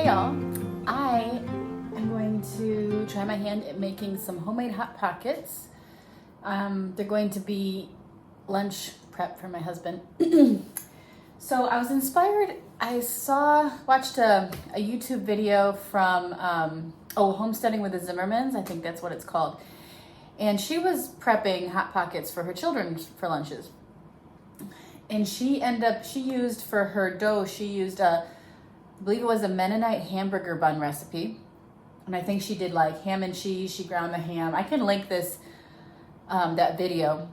Hey y'all, I am going to try my hand at making some homemade Hot Pockets. They're going to be lunch prep for my husband. So I was inspired, watched a YouTube video from, Homesteading with the Zimmermans, I think that's what it's called. And she was prepping Hot Pockets for her children for lunches. And she used for her dough, I believe it was a Mennonite hamburger bun recipe. And I think she did like ham and cheese. She ground the ham. I can link that video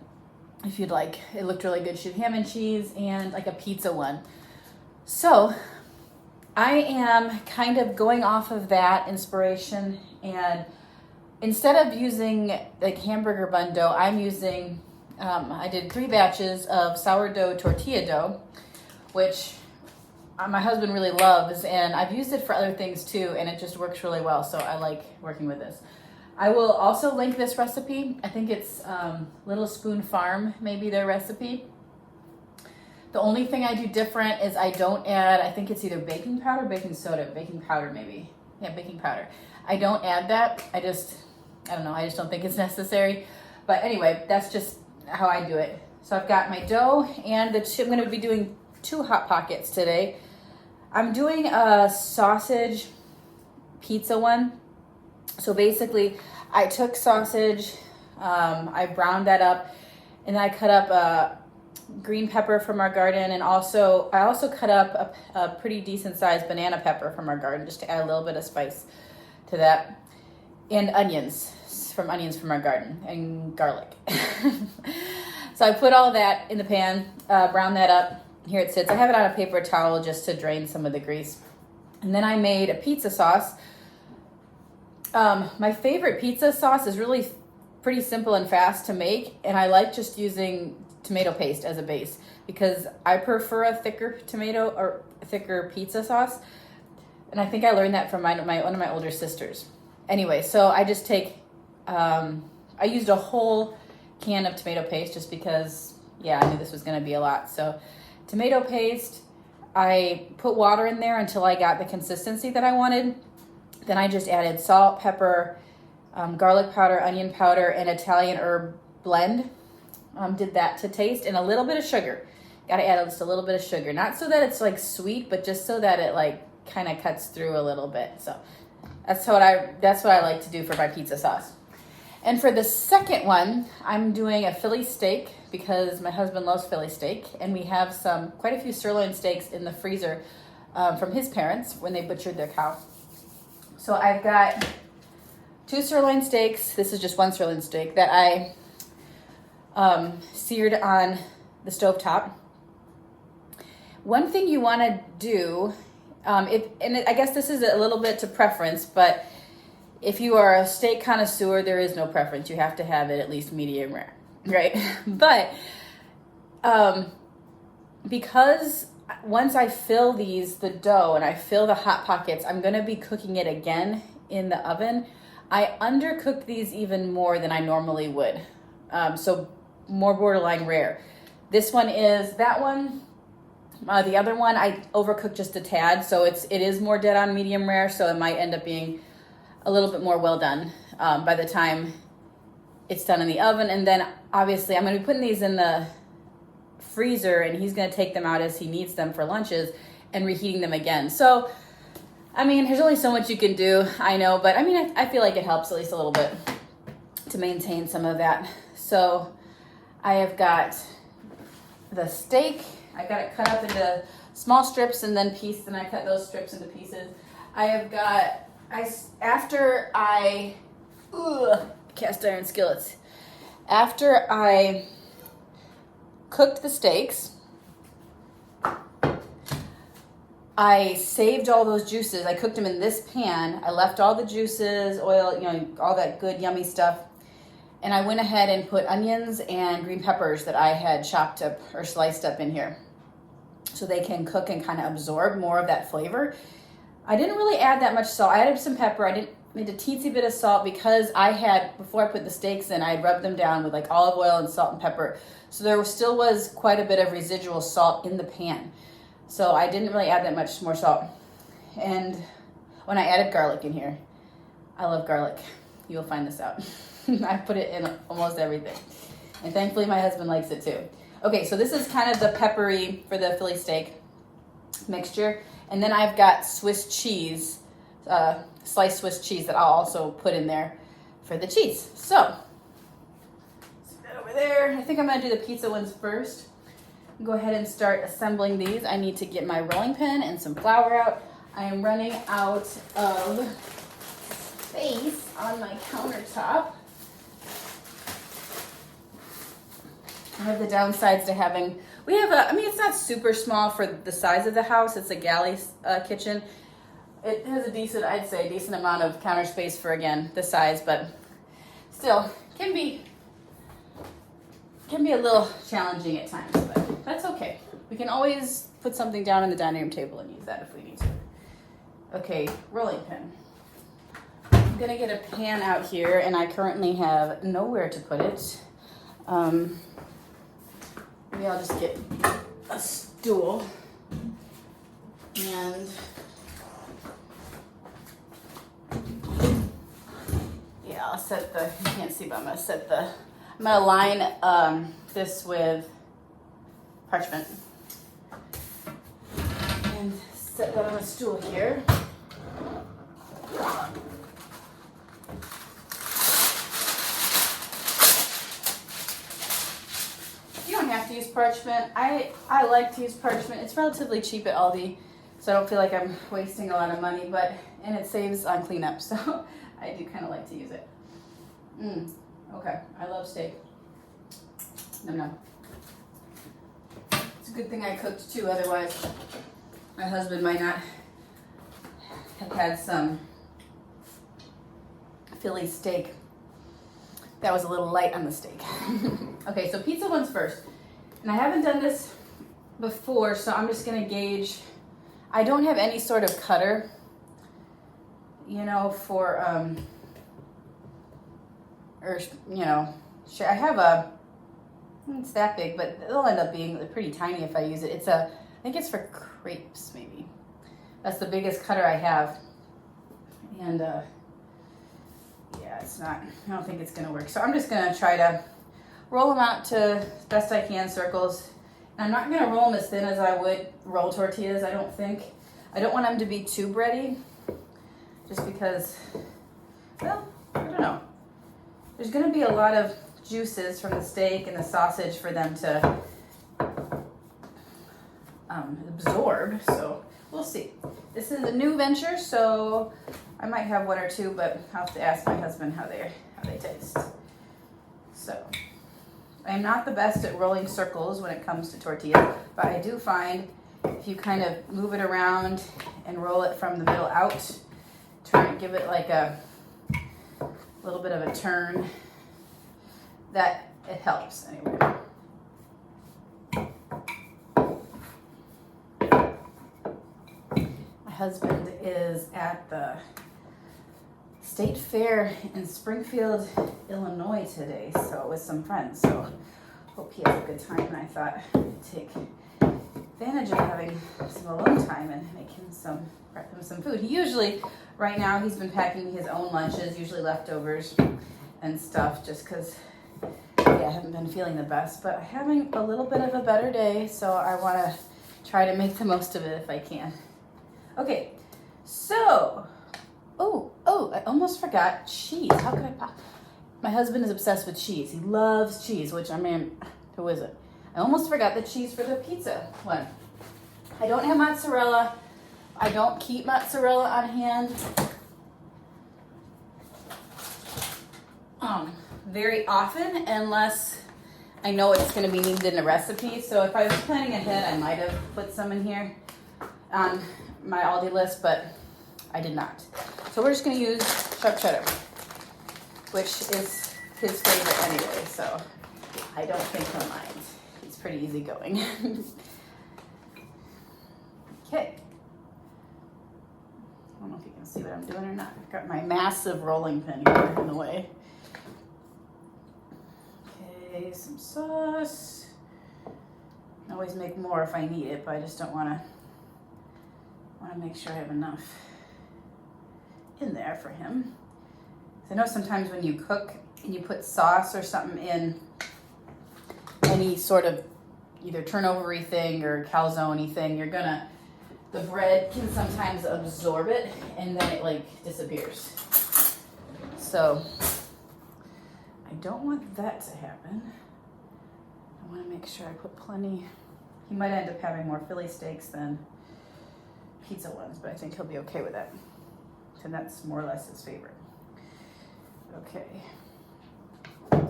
if you'd like. It looked really good. She had ham and cheese and like a pizza one. So I am kind of going off of that inspiration, and instead of using like hamburger bun dough, I'm using, I did 3 batches of sourdough tortilla dough, which my husband really loves, and I've used it for other things too, and it just works really well, so I like working with this. I will also link this recipe. I think it's Little Spoon Farm, maybe their recipe. The only thing I do different is I don't add, I think it's either baking powder, baking soda, baking powder maybe. Yeah, baking powder. I don't add that. I don't know, I just don't think it's necessary. But anyway, that's just how I do it. So I've got my dough, and I'm going to be doing 2 Hot Pockets today. I'm doing a sausage pizza one. So basically, I took sausage, I browned that up, and I cut up a green pepper from our garden, and I also cut up a pretty decent sized banana pepper from our garden, just to add a little bit of spice to that, and onions from our garden, and garlic. So I put all that in the pan, brown that up. Here it sits. I have it on a paper towel just to drain some of the grease. And then I made a pizza sauce. My favorite pizza sauce is really pretty simple and fast to make, and I like just using tomato paste as a base because I prefer a thicker tomato or a thicker pizza sauce. And I think I learned that from one of my older sisters. Anyway, so I just take, I used a whole can of tomato paste just because, yeah, I knew this was going to be a lot. So tomato paste, I put water in there until I got the consistency that I wanted. Then I just added salt, pepper, garlic powder, onion powder, and Italian herb blend. Did that to taste, and a little bit of sugar. Got to add just a little bit of sugar. Not so that it's like sweet, but just so that it like kind of cuts through a little bit. So that's what I like to do for my pizza sauce. And for the second one, I'm doing a Philly steak because my husband loves Philly steak, and we have quite a few sirloin steaks in the freezer from his parents when they butchered their cow. So I've got 2 sirloin steaks. This is just 1 sirloin steak that I seared on the stovetop. One thing you want to do, I guess this is a little bit to preference, but if you are a steak connoisseur, there is no preference. You have to have it at least medium rare, right? But because once I fill the dough and I fill the Hot Pockets, I'm going to be cooking it again in the oven. I undercook these even more than I normally would. So more borderline rare. This one is that one. The other one, I overcooked just a tad. So it is more dead on medium rare. So it might end up being a little bit more well done by the time it's done in the oven. And then obviously I'm going to be putting these in the freezer, and he's going to take them out as he needs them for lunches and reheating them again. So, I mean, there's only so much you can do, I know, but I mean, I feel like it helps at least a little bit to maintain some of that. So I have got the steak. I got it cut up into small strips and then pieced, and I cut those strips into pieces. I have got, cast iron skillets. After I cooked the steaks, I saved all those juices. I cooked them in this pan. I left all the juices, oil, all that good yummy stuff. And I went ahead and put onions and green peppers that I had chopped up or sliced up in here so they can cook and kind of absorb more of that flavor. I didn't really add that much salt. I added some pepper. I made a teensy bit of salt because before I put the steaks in, I had rubbed them down with like olive oil and salt and pepper. So there still was quite a bit of residual salt in the pan. So I didn't really add that much more salt. And When I added garlic in here. I love garlic. You'll find this out. I put it in almost everything. And thankfully my husband likes it too. Okay, so this is kind of the peppery for the Philly steak mixture. And then I've got Swiss cheese, sliced Swiss cheese that I'll also put in there for the cheese. So, stick that over there. I think I'm gonna do the pizza ones first. Go ahead and start assembling these. I need to get my rolling pin and some flour out. I am running out of space on my countertop. I have the downsides to having, it's not super small for the size of the house. It's a galley kitchen. It has a decent amount of counter space for, again, the size, but still can be a little challenging at times, but that's okay. We can always put something down on the dining room table and use that if we need to. Okay, rolling pin. I'm gonna get a pan out here, and I currently have nowhere to put it. Maybe I'll just get a stool and yeah, I'll set the, you can't see, but I'm gonna line this with parchment and set that on a stool here. You don't have to use parchment. I like to use parchment. It's relatively cheap at Aldi, so I don't feel like I'm wasting a lot of money, and it saves on cleanup, so I do kind of like to use it. Okay, I love steak. No. It's a good thing I cooked too, otherwise my husband might not have had some Philly steak. That was a little light on the steak. Okay, so pizza ones first. And I haven't done this before, so I'm just gonna gauge. I don't have any sort of cutter, for, I have it's that big, but it'll end up being pretty tiny if I use it. I think it's for crepes, maybe. That's the biggest cutter I have. And, it's not, I don't think it's gonna work. So I'm just gonna try to roll them out to as best I can, circles. And I'm not gonna roll them as thin as I would roll tortillas, I don't think. I don't want them to be too bready, just because, well, I don't know. There's gonna be a lot of juices from the steak and the sausage for them to absorb, so we'll see. This is a new venture, so I might have one or two, but I'll have to ask my husband how they taste. So, I'm not the best at rolling circles when it comes to tortillas, but I do find if you kind of move it around and roll it from the middle out, give it like a little bit of a turn, that it helps anyway. My husband is at the State Fair in Springfield, Illinois today, so with some friends, so hope he has a good time. And I thought I'd take advantage of having some alone time and prep him some food. He usually, right now, he's been packing his own lunches, usually leftovers and stuff, just because I haven't been feeling the best, but having a little bit of a better day, so I want to try to make the most of it if I can. Okay, so, I almost forgot cheese. How could I my husband is obsessed with cheese. He loves cheese, which, who is it? I almost forgot the cheese for the pizza one. I don't have mozzarella. I don't keep mozzarella on hand. Very often, unless I know it's going to be needed in a recipe. So if I was planning ahead, I might have put some in here on my Aldi list, but I did not. So we're just going to use sharp cheddar, which is his favorite anyway, so I don't think he'll mind. He's pretty easygoing. Okay. I don't know if you can see what I'm doing or not. I've got my massive rolling pin here in the way. Okay, some sauce. I always make more if I need it, but I just don't want to make sure I have enough. in there for him. I know sometimes when you cook and you put sauce or something in any sort of either turnover-y thing or calzone-y thing, the bread can sometimes absorb it and then it like disappears. So I don't want that to happen. I want to make sure I put plenty. He might end up having more Philly steaks than pizza ones, but I think he'll be okay with that. And that's more or less his favorite. Okay.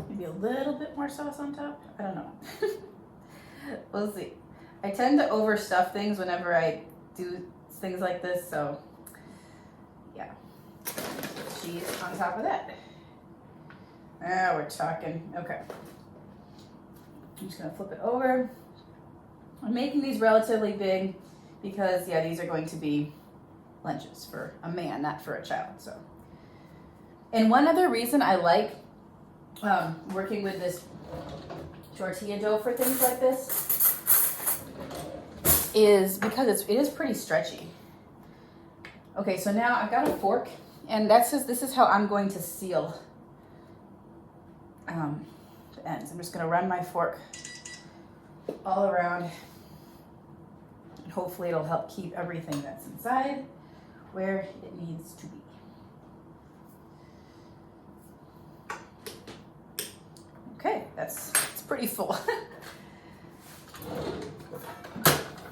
Maybe a little bit more sauce on top? I don't know. We'll see. I tend to overstuff things whenever I do things like this, so yeah. Cheese on top of that. Now we're talking. Okay. I'm just gonna flip it over. I'm making these relatively big because, yeah, these are going to be lunches for a man, not for a child. So, and one other reason I like working with this tortilla dough for things like this is because it is pretty stretchy. Okay, so now I've got a fork, and this is how I'm going to seal the ends. I'm just going to run my fork all around, and hopefully it'll help keep everything that's inside where it needs to be. Okay, it's pretty full.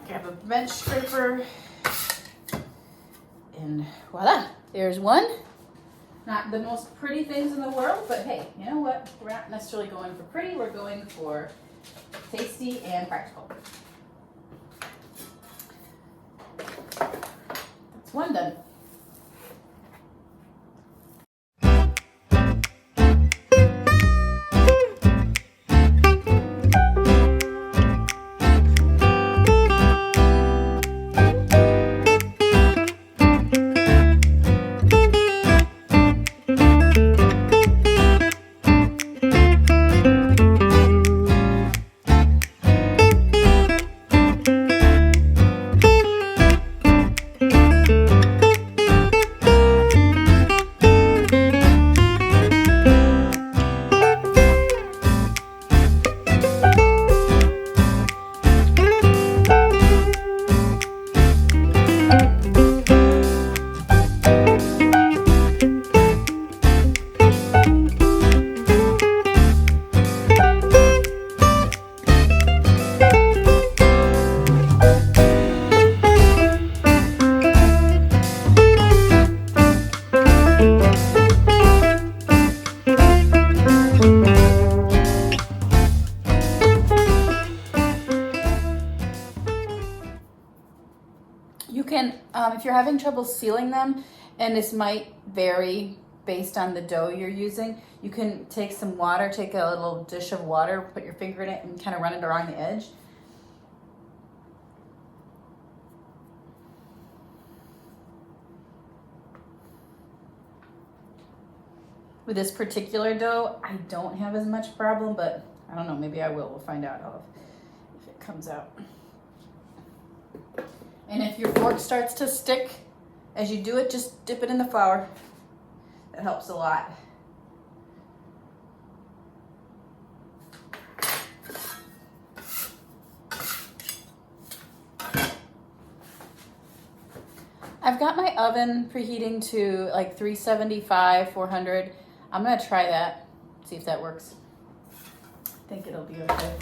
Grab a bench scraper, and voila, there's one. Not the most pretty things in the world, but hey, you know what? We're not necessarily going for pretty, we're going for tasty and practical. That's one done. You can, if you're having trouble sealing them, and this might vary based on the dough you're using, you can take some water, take a little dish of water, put your finger in it and kind of run it around the edge. With this particular dough, I don't have as much problem, but I don't know, maybe I will. We'll find out if it comes out. And if your fork starts to stick as you do it, just dip it in the flour. That helps a lot. I've got my oven preheating to like 375, 400. I'm gonna try that, see if that works. I think it'll be okay.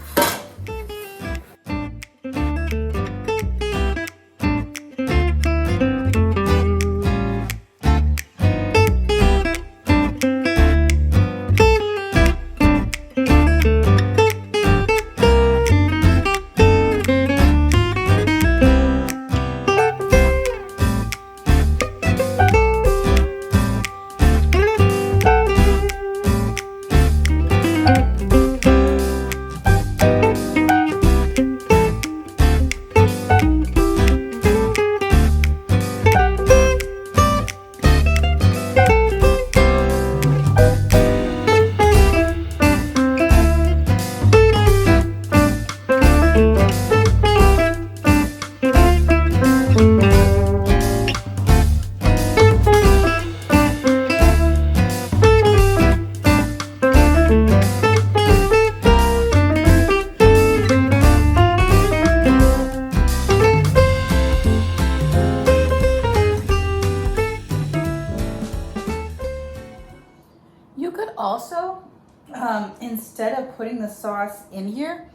instead of putting the sauce in here,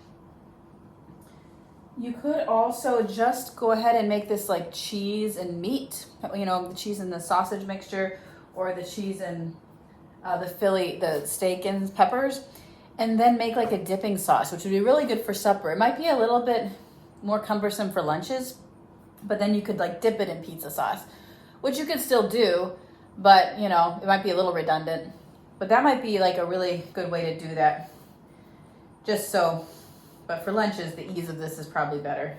you could also just go ahead and make this like cheese and meat, you know, the cheese and the sausage mixture, or the cheese and the steak and peppers, and then make like a dipping sauce, which would be really good for supper. It might be a little bit more cumbersome for lunches, but then you could like dip it in pizza sauce, which you could still do, but you know, it might be a little redundant. But that might be like a really good way to do that. But for lunches, the ease of this is probably better.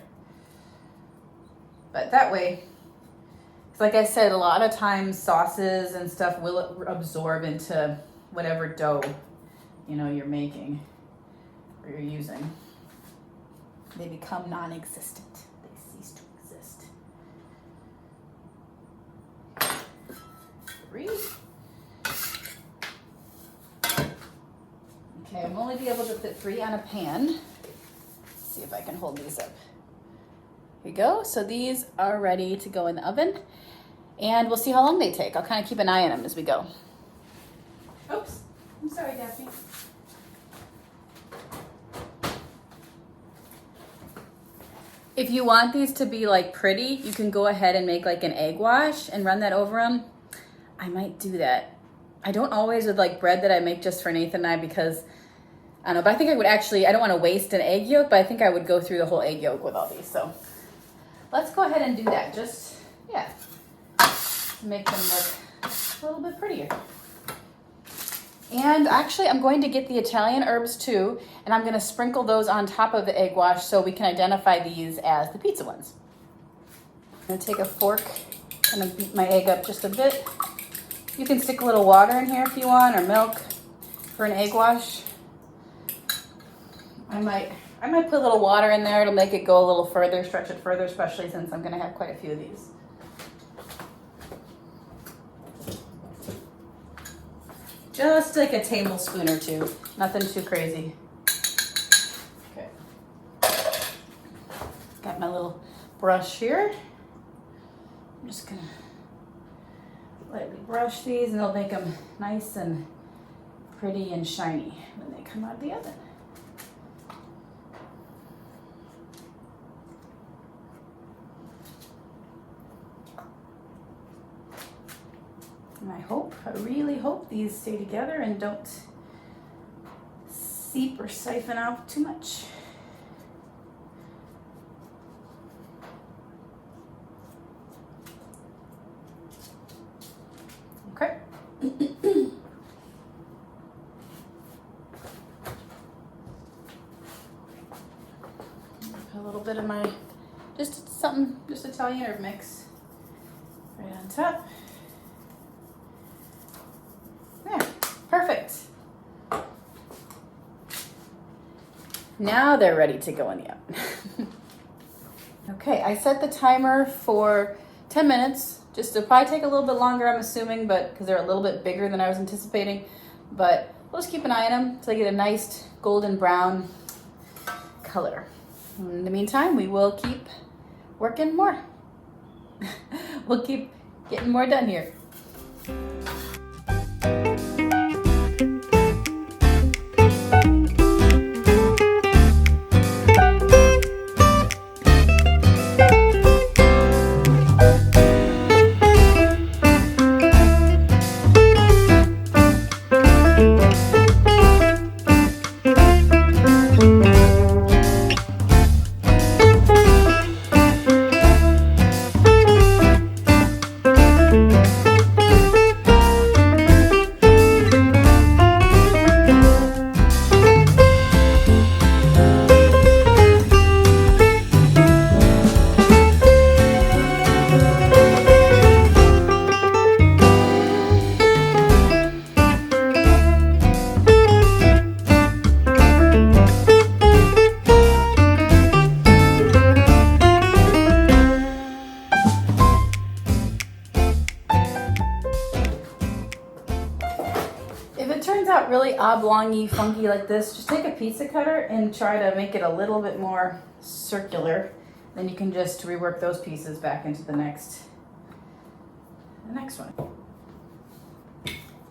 But that way, like I said, a lot of times sauces and stuff will absorb into whatever dough, you know, you're making or you're using. They become non-existent. They cease to exist. 3. Okay, I'm only be able to fit 3 on a pan. Let's see if I can hold these up. Here we go. So these are ready to go in the oven, and we'll see how long they take. I'll kind of keep an eye on them as we go. Oops, I'm sorry, Daphne. If you want these to be like pretty, you can go ahead and make like an egg wash and run that over them. I might do that. I don't always with like bread that I make just for Nathan and I, because I don't know, but I think I would actually, I don't want to waste an egg yolk, but I think I would go through the whole egg yolk with all these. So let's go ahead and do that. Just, yeah, to make them look a little bit prettier. And actually, I'm going to get the Italian herbs too, and I'm going to sprinkle those on top of the egg wash so we can identify these as the pizza ones. I'm going to take a fork and beat my egg up just a bit. You can stick a little water in here if you want, or milk for an egg wash. I might put a little water in there. It'll make it go a little further, stretch it further, especially since I'm going to have quite a few of these. Just like a tablespoon or 2. Nothing too crazy. Okay. Got my little brush here. I'm just going to lightly brush these, and they'll make them nice and pretty and shiny when they come out of the oven. And I really hope these stay together and don't seep or siphon out too much. Okay. A little bit of my, just Italian herb mix right on top. There, perfect. Now they're ready to go in the oven. Okay, I set the timer for 10 minutes. It'll probably take a little bit longer, I'm assuming, but because they're a little bit bigger than I was anticipating. But we'll just keep an eye on them until they get a nice golden brown color. In the meantime, we will keep working more. We'll keep getting more done here. Really oblongy, funky like this, just take a pizza cutter and try to make it a little bit more circular. Then you can just rework those pieces back into the next one.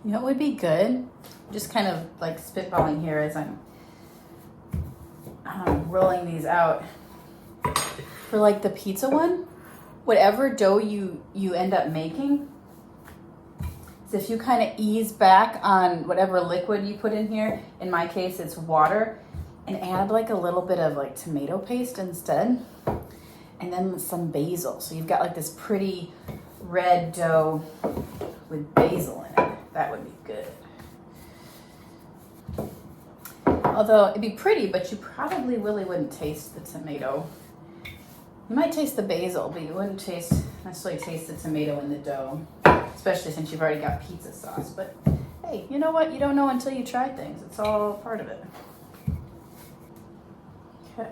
You know what would be good? Just kind of like spitballing here as I'm rolling these out. For like the pizza one, whatever dough you end up making, so if you kind of ease back on whatever liquid you put in here, in my case it's water, and add like a little bit of like tomato paste instead, and then some basil. So you've got like this pretty red dough with basil in it. That would be good. Although it'd be pretty, but you probably really wouldn't taste the tomato. You might taste the basil, but you wouldn't necessarily taste the tomato in the dough, especially since you've already got pizza sauce. But hey, you know what? You don't know until you try things. It's all part of it. Okay.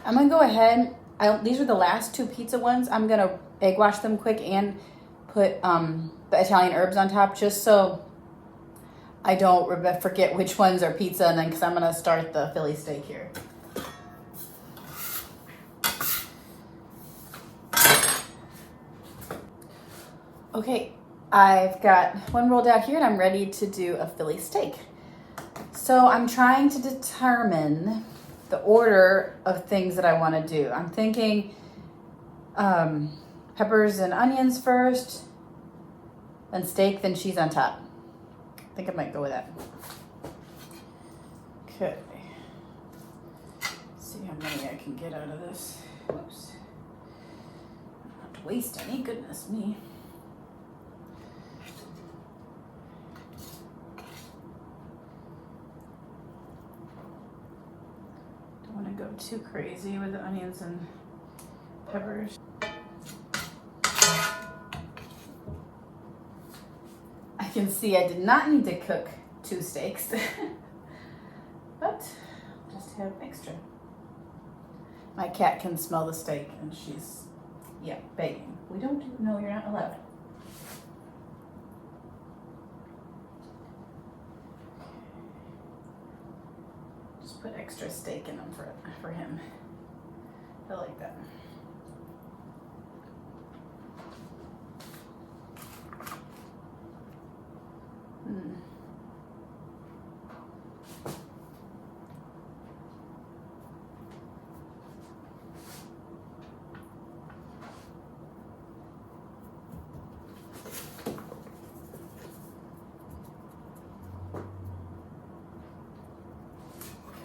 I'm gonna go ahead. These are the last two pizza ones. I'm gonna egg wash them quick and put the Italian herbs on top, just so I don't forget which ones are pizza, and then because I'm gonna start the Philly steak here. Okay, I've got one rolled out here and I'm ready to do a Philly steak. So I'm trying to determine the order of things that I want to do. I'm thinking peppers and onions first, then steak, then cheese on top. I think I might go with that. Okay. Let's see how many I can get out of this. Whoops. I don't have to waste any, goodness me. Go too crazy with the onions and peppers. I can see I did not need to cook 2 steaks, but just have extra. My cat can smell the steak and she's, begging. We don't know you're not allowed. Put extra steak in them for him. I like that.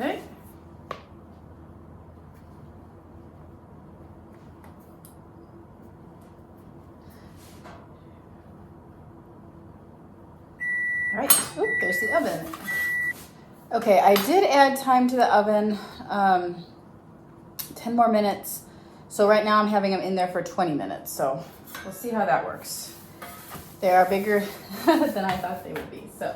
Okay. All right. Oop, there's the oven. Okay, I did add time to the oven, 10 more minutes. So right now I'm having them in there for 20 minutes. So we'll see how that works. They are bigger than I thought they would be. So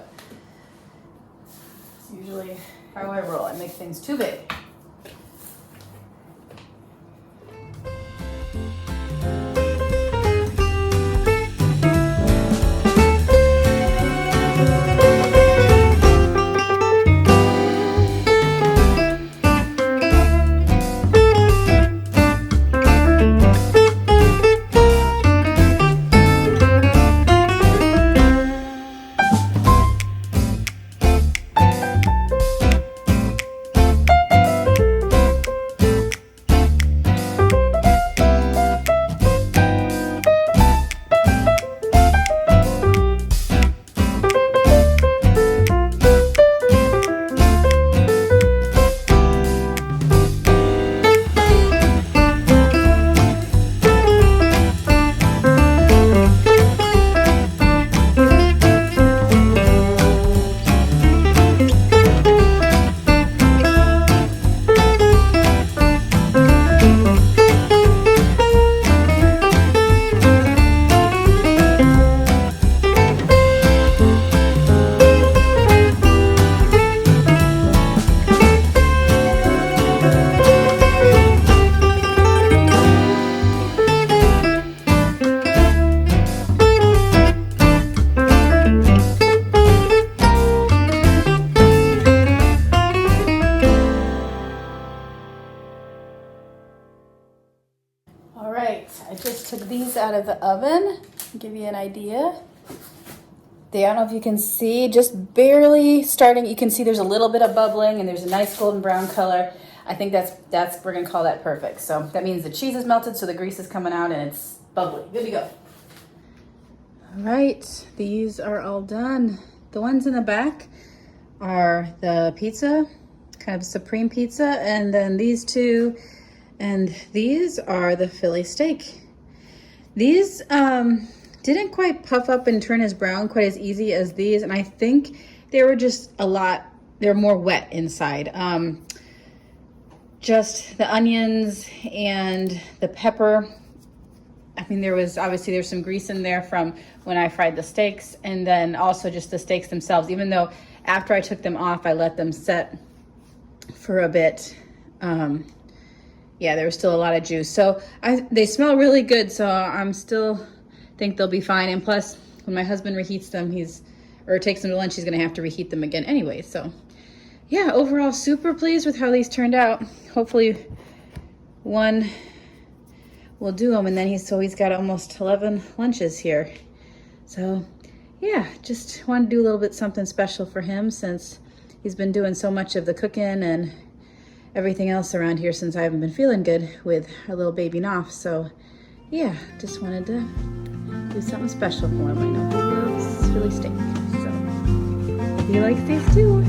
it's usually how I roll. I make things too big. All right, I just took these out of the oven to give you an idea. I don't know if you can see, just barely starting. You can see there's a little bit of bubbling and there's a nice golden brown color. I think that's we're gonna call that perfect. So that means the cheese is melted, so the grease is coming out and it's bubbly. Good to go. All right, these are all done. The ones in the back are the pizza, kind of supreme pizza, and then these two, and these are the Philly steak. These didn't quite puff up and turn as brown quite as easy as these, and I think they were just they're more wet inside. Just the onions and the pepper. I mean, there's some grease in there from when I fried the steaks, and then also just the steaks themselves, even though after I took them off, I let them set for a bit. Yeah, there was still a lot of juice. So they smell really good, so I'm still think they'll be fine. And plus, when my husband reheats them, or takes them to lunch, he's gonna have to reheat them again anyway. So yeah, overall super pleased with how these turned out. Hopefully one will do them, and then he's got almost 11 lunches here. So yeah, just want to do a little bit something special for him since he's been doing so much of the cooking and everything else around here since I haven't been feeling good with our little baby Knopf. So yeah, just wanted to do something special for him. I know he loves Philly steak, so hope he likes these too.